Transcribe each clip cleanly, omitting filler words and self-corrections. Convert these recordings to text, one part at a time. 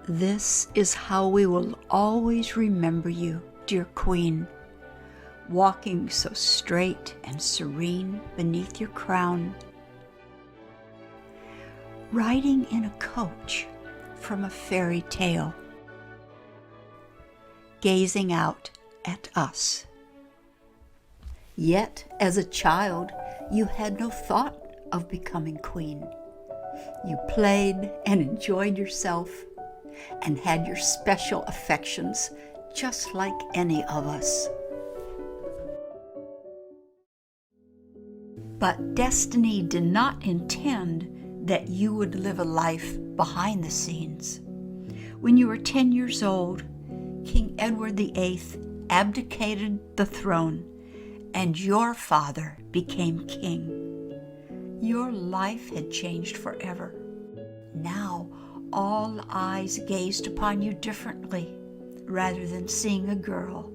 This is how we will always remember you, dear Queen, walking so straight and serene beneath your crown, riding in a coach from a fairy tale, gazing out at us. Yet, as a child, you had no thought of becoming queen. You played and enjoyed yourself and had your special affections just like any of us. But destiny did not intend that you would live a life behind the scenes. When you were 10 years old, King Edward VIII abdicated the throne, and your father became king. Your life had changed forever. Now, all eyes gazed upon you differently. Rather than seeing a girl,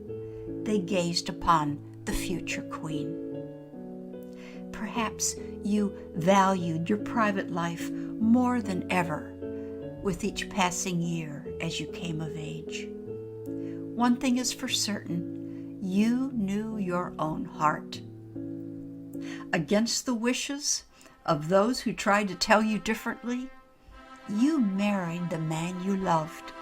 they gazed upon the future queen. Perhaps you valued your private life more than ever with each passing year as you came of age. One thing is for certain, you knew your own heart. Against the wishes of those who tried to tell you differently, you married the man you loved.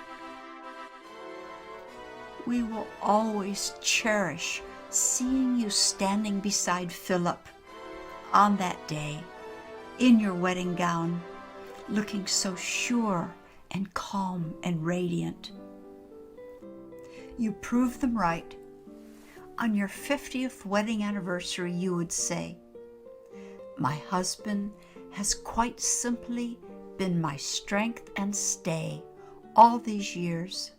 We will always cherish seeing you standing beside Philip on that day in your wedding gown, looking so sure and calm and radiant. You proved them right. On your 50th wedding anniversary, you would say, "My husband has quite simply been my strength and stay all these years,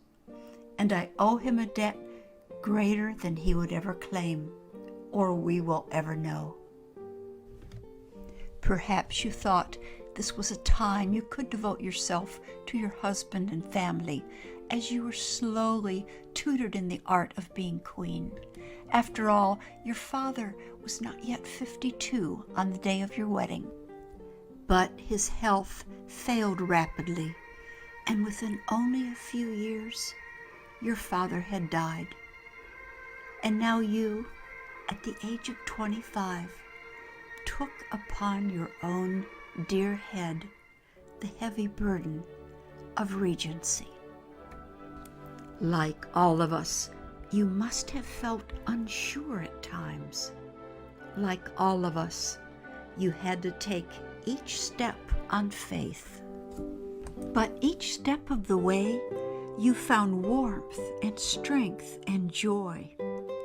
and I owe him a debt greater than he would ever claim or we will ever know." Perhaps you thought this was a time you could devote yourself to your husband and family as you were slowly tutored in the art of being queen. After all, your father was not yet 52 on the day of your wedding. But his health failed rapidly, and within only a few years, your father had died. And now you, at the age of 25, took upon your own dear head the heavy burden of regency. Like all of us, you must have felt unsure at times. Like all of us, you had to take each step on faith. But each step of the way, you found warmth and strength and joy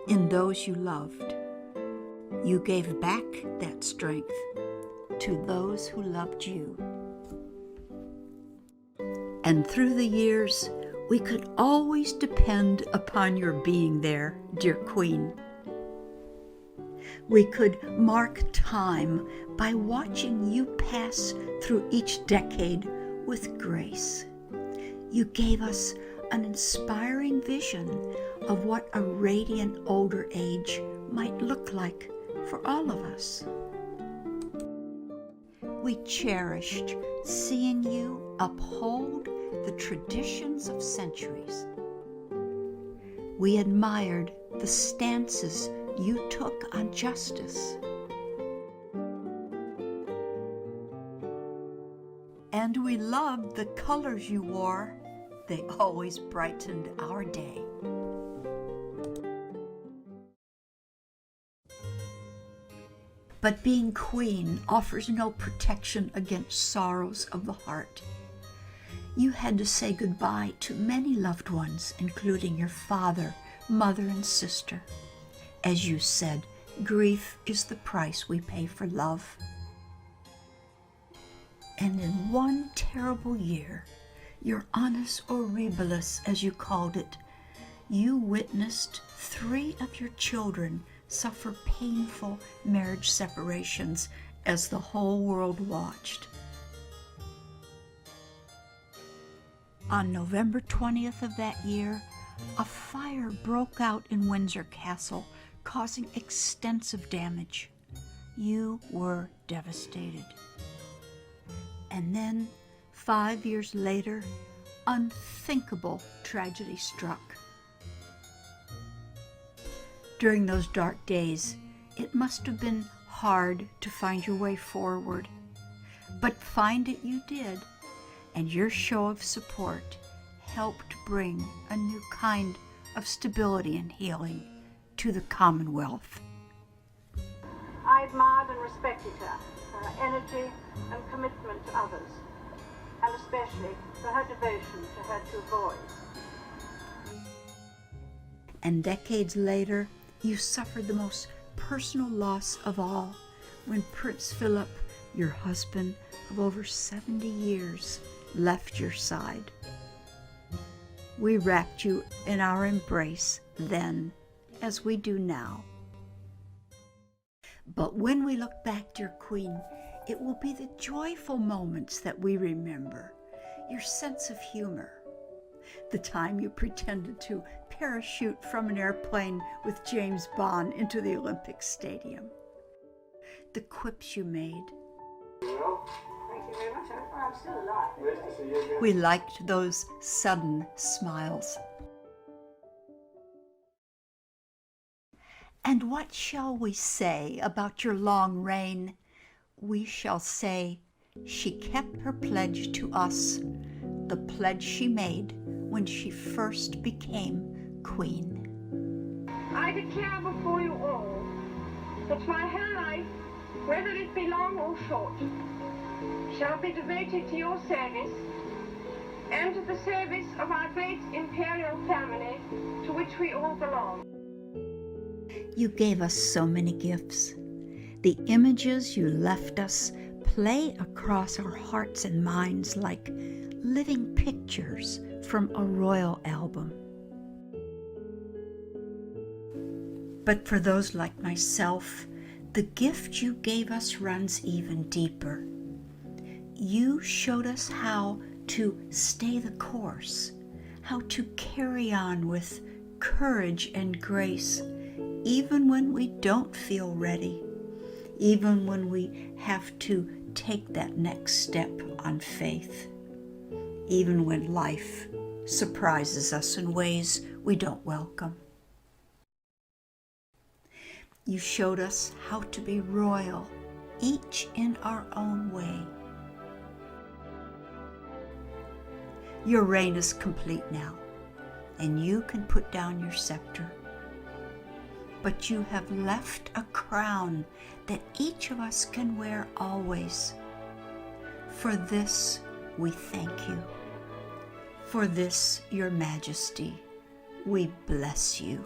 in those you loved. You gave back that strength to those who loved you. And through the years, we could always depend upon your being there, dear Queen. We could mark time by watching you pass through each decade with grace. You gave us an inspiring vision of what a radiant older age might look like for all of us. We cherished seeing you uphold the traditions of centuries. We admired the stances you took on justice. And we loved the colors you wore. They always brightened our day. But being queen offers no protection against sorrows of the heart. You had to say goodbye to many loved ones, including your father, mother, and sister. As you said, grief is the price we pay for love. And in one terrible year, your annus horribilis, as you called it, you witnessed 3 of your children suffer painful marriage separations as the whole world watched. On November 20th of that year, a fire broke out in Windsor Castle, causing extensive damage. You were devastated. And then, 5 years later, unthinkable tragedy struck. During those dark days, it must have been hard to find your way forward, but find it you did, and your show of support helped bring a new kind of stability and healing to the Commonwealth. I admired and respected her for her energy and commitment to others, and especially for her devotion to her two boys. And decades later, you suffered the most personal loss of all when Prince Philip, your husband of over 70 years, left your side. We wrapped you in our embrace then, as we do now. But when we look back, dear Queen, it will be the joyful moments that we remember, your sense of humor, the time you pretended to parachute from an airplane with James Bond into the Olympic Stadium, the quips you made. Thank you very much. I'm still alive. Nice to see you again. We liked those sudden smiles. And what shall we say about your long reign? We shall say she kept her pledge to us, the pledge she made when she first became queen. I declare before you all that my whole life, whether it be long or short, shall be devoted to your service and to the service of our great imperial family to which we all belong. You gave us so many gifts. The images you left us play across our hearts and minds like living pictures from a royal album. But for those like myself, the gift you gave us runs even deeper. You showed us how to stay the course, how to carry on with courage and grace, even when we don't feel ready, even when we have to take that next step on faith, even when life surprises us in ways we don't welcome. You showed us how to be royal, each in our own way. Your reign is complete now, and you can put down your scepter. But you have left a crown that each of us can wear always. For this we thank you. For this, your majesty, we bless you.